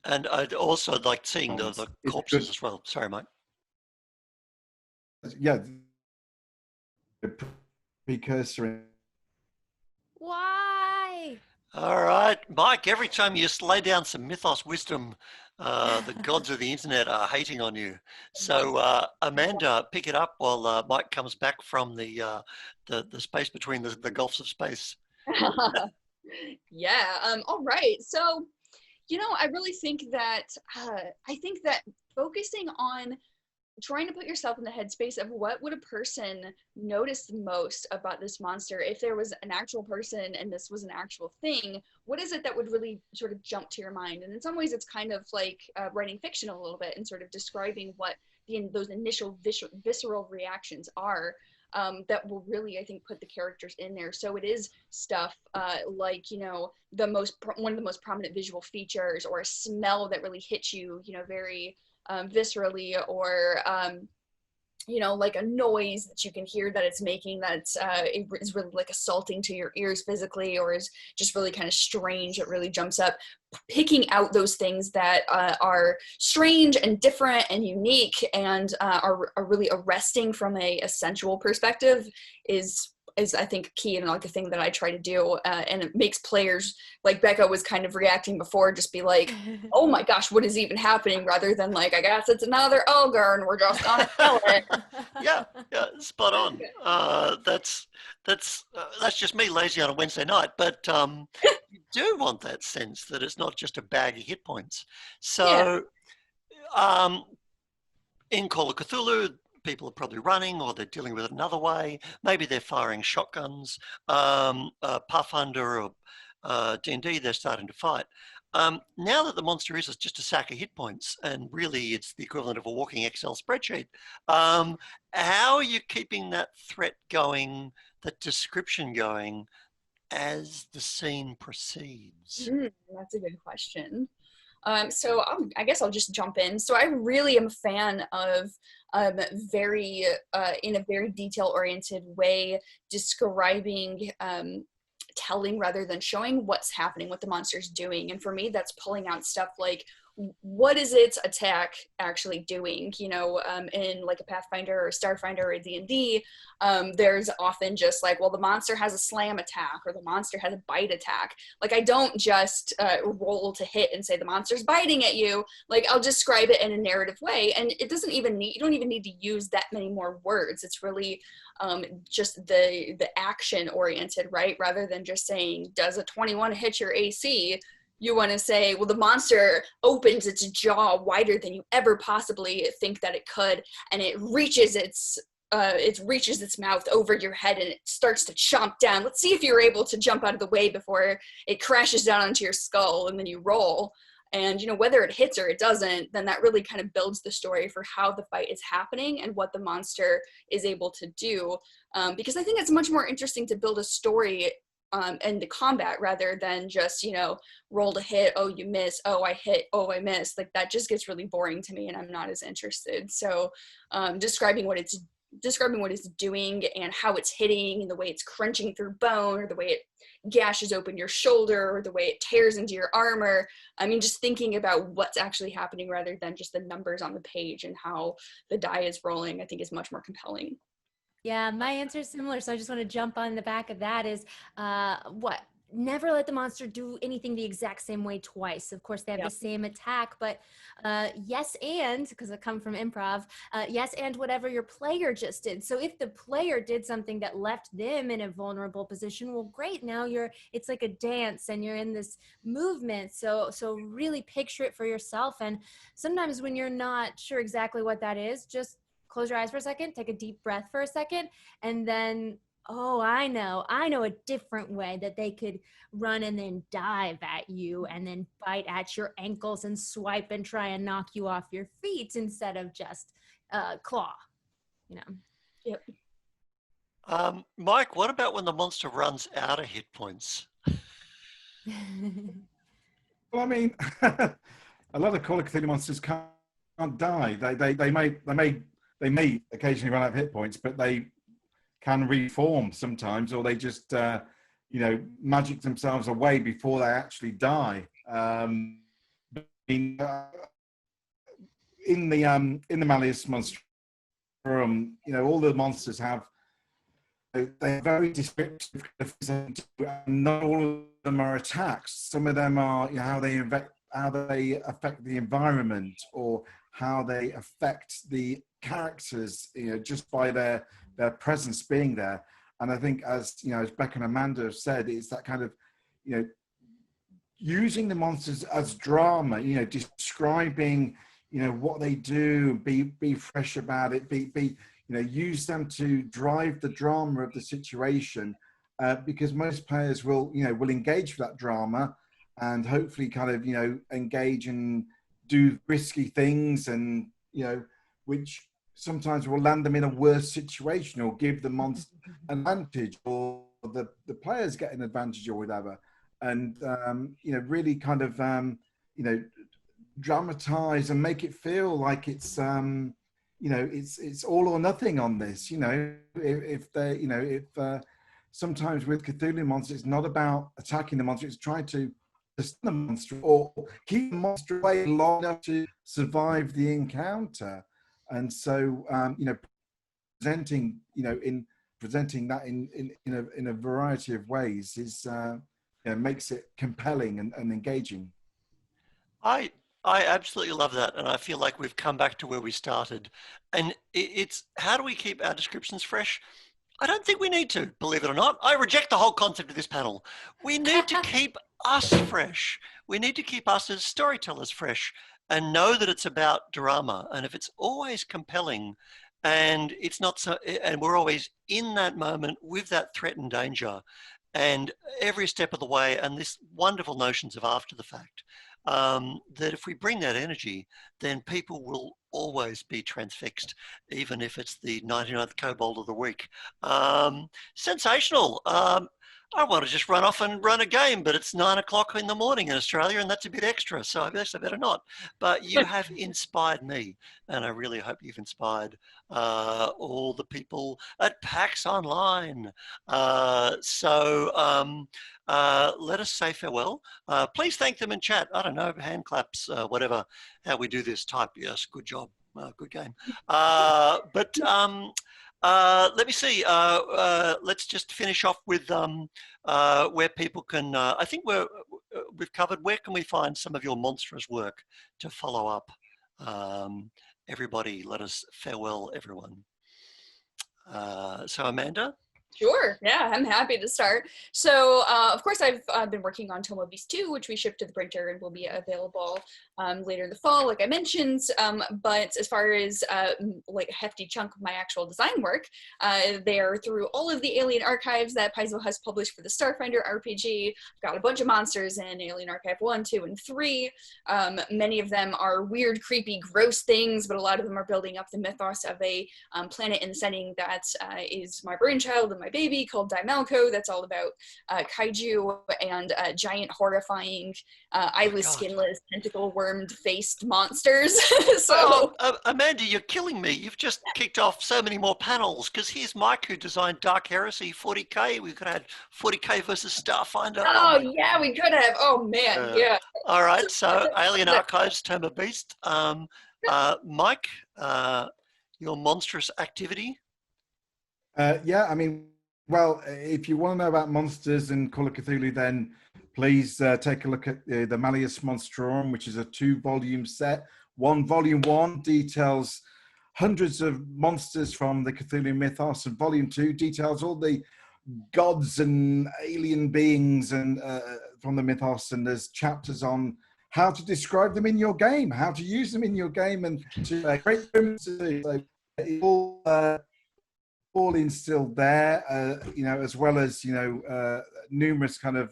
S1: And I'd also like seeing the corpses as well. Sorry, Mike.
S4: Yeah. The precursor.
S2: Why?
S1: All right, Mike, every time you lay down some mythos wisdom, the gods of the internet are hating on you. So Amanda, pick it up while Mike comes back from the space between the gulfs of space.
S3: Yeah, all right. So, I really think that, focusing on trying to put yourself in the headspace of what would a person notice the most about this monster. If there was an actual person and this was an actual thing, what is it that would really sort of jump to your mind? And in some ways, it's kind of like writing fiction a little bit and sort of describing what those initial visceral reactions are. That will really, I think, put the characters in there. So it is stuff like, one of the most prominent visual features, or a smell that really hits you, very viscerally, or like a noise that you can hear that it's making that's it is really like assaulting to your ears physically, or is just really kind of strange. It really jumps up. Picking out those things that are strange and different and unique and are really arresting from a sensual perspective is I think key, and like a thing that I try to do, and it makes players, like Becca was kind of reacting before, just be like, oh my gosh, what is even happening, rather than like, I guess it's another ogre and we're just gonna kill it.
S1: Yeah, spot on. That's just me lazy on a Wednesday night, but you do want that sense that it's not just a bag of hit points. So in Call of Cthulhu, people are probably running, or they're dealing with it another way. Maybe they're firing shotguns. Pathfinder or D&D, they're starting to fight. Now that the monster is just a sack of hit points, and really it's the equivalent of a walking Excel spreadsheet, how are you keeping that threat going, that description going, as the scene proceeds?
S3: That's a good question. So I guess I'll just jump in. So I really am a fan of very in a very detail-oriented way, describing, telling rather than showing what's happening, what the monster's doing. And for me, that's pulling out stuff like, what is its attack actually doing? You know, in like a Pathfinder or Starfinder or D&D, there's often just like, well, the monster has a slam attack or the monster has a bite attack. Like, I don't just roll to hit and say the monster's biting at you. Like, I'll describe it in a narrative way, and it doesn't even need, you don't even need to use that many more words. It's really just the action oriented, right? Rather than just saying, does a 21 hit your AC? You want to say, well, the monster opens its jaw wider than you ever possibly think that it could, and it reaches its mouth over your head and it starts to chomp down. Let's see if you're able to jump out of the way before it crashes down onto your skull, and then you roll. And, you know, whether it hits or it doesn't, then that really kind of builds the story for how the fight is happening and what the monster is able to do. Because I think it's much more interesting to build a story and the combat rather than just, you know, roll to hit, oh, you miss, oh, I hit, oh, I missed. Like, that just gets really boring to me and I'm not as interested. So describing what it's doing and how it's hitting and the way it's crunching through bone or the way it gashes open your shoulder or the way it tears into your armor. I mean, just thinking about what's actually happening rather than just the numbers on the page and how the die is rolling, I think is much more compelling.
S2: Yeah, my answer is similar. So I just want to jump on the back of that is never let the monster do anything the exact same way twice. Of course, they have the same attack, but yes, and because I come from improv, yes, and whatever your player just did. So if the player did something that left them in a vulnerable position, well, great. Now it's like a dance and you're in this movement. So really picture it for yourself. And sometimes when you're not sure exactly what that is, just close your eyes for a second, take a deep breath for a second, and then, oh, I know a different way that they could run and then dive at you and then bite at your ankles and swipe and try and knock you off your feet instead of just claw, you know.
S3: Yep.
S1: Mike, what about when the monster runs out of hit points?
S4: Well, I mean, a lot of Call of Cthulhu monsters can't die. They may occasionally run out of hit points, but they can reform sometimes, or they just you know, magic themselves away before they actually die. In the Malleus Monstrorum, you know, all the monsters have, they're very descriptive. Not all of them are attacks. Some of them are, you know, how they affect the environment or how they affect the characters, you know, just by their presence being there. And I think, as you know, as Becca and Amanda have said, it's that kind of, you know, using the monsters as drama, you know, describing, you know, what they do, be fresh about it, be you know, use them to drive the drama of the situation, because most players will engage with that drama and hopefully kind of, you know, engage and do risky things, and, you know, which sometimes will land them in a worse situation or give the monster an advantage, or the players get an advantage or whatever. And, you know, really kind of, you know, dramatize and make it feel like it's, you know, it's all or nothing on this. You know, if they, you know, if sometimes with Cthulhu monsters, it's not about attacking the monster, it's trying to stun the monster or keep the monster away long enough to survive the encounter. And so, you know, presenting that in a variety of ways is, you know, makes it compelling and engaging.
S1: I absolutely love that, and I feel like we've come back to where we started. And it's how do we keep our descriptions fresh? I don't think we need to, believe it or not. I reject the whole concept of this panel. We need to keep us fresh. We need to keep us as storytellers fresh and know that it's about drama. And if it's always compelling and it's not so, and we're always in that moment with that threat and danger and every step of the way, and this wonderful notions of after the fact, that if we bring that energy, then people will always be transfixed, even if it's the 99th kobold of the week. Sensational. I want to just run off and run a game, but it's 9 o'clock in the morning in Australia, and that's a bit extra, so I guess I better not. But you have inspired me, and I really hope you've inspired all the people at PAX Online. Let us say farewell. Please thank them in chat. I don't know, hand claps, whatever, how we do this. Type, yes, good job, good game. Let me see. Let's just finish off with where people can. I think we've covered. Where can we find some of your monstrous work to follow up? Everybody, let us farewell, everyone. So, Amanda.
S3: Sure. Yeah, I'm happy to start. So, of course, I've been working on Tomo Beast 2, which we shipped to the printer and will be available later in the fall, like I mentioned. But as far as like a hefty chunk of my actual design work, they're through all of the Alien archives that Paizo has published for the Starfinder RPG. I've got a bunch of monsters in Alien Archive 1, 2, and 3. Many of them are weird, creepy, gross things, but a lot of them are building up the mythos of a planet and setting that is my brainchild and my baby, called Daimalco. That's all about kaiju and giant, horrifying, eyeless, skinless, tentacle wormed-faced monsters. So,
S1: Amanda, you're killing me. You've just kicked off so many more panels, because here's Mike, who designed Dark Heresy 40K. We could have had 40K versus Starfinder.
S3: Oh yeah, we could have. Oh man, yeah.
S1: All right, so Alien Archives, Tomo Beast. Mike, your monstrous activity?
S4: Yeah, I mean, well, if you want to know about monsters and Call of Cthulhu, then please take a look at the Malleus Monstrorum, which is a 2-volume set. Volume 1 details hundreds of monsters from the Cthulhu mythos, and Volume 2 details all the gods and alien beings and from the mythos, and there's chapters on how to describe them in your game, how to use them in your game, and to create them. So it's all instilled there, as well as, numerous kind of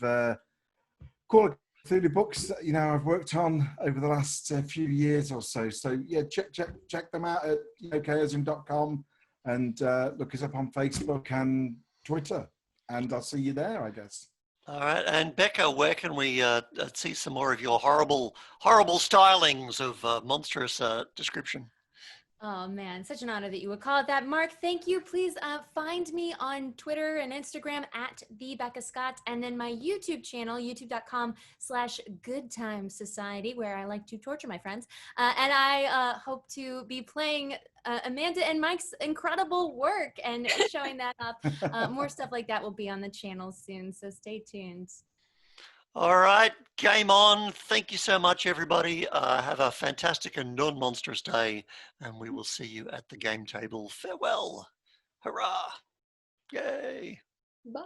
S4: Call of Cthulhu books that, I've worked on over the last few years or so. So yeah, check them out at chaosium.com and look us up on Facebook and Twitter, and I'll see you there, I guess.
S1: All right, and Becca, where can we see some more of your horrible stylings of monstrous description?
S2: Oh man, such an honor that you would call it that. Mark, thank you. Please find me on Twitter and Instagram at the Becca Scott, and then my YouTube channel, youtube.com/goodtimesociety, where I like to torture my friends. And I hope to be playing Amanda and Mike's incredible work and showing that up. More stuff like that will be on the channel soon, so stay tuned.
S1: All right, game on. Thank you so much, everybody. Have a fantastic and non-monstrous day, and we will see you at the game table. Farewell. Hurrah. Yay.
S3: Bye.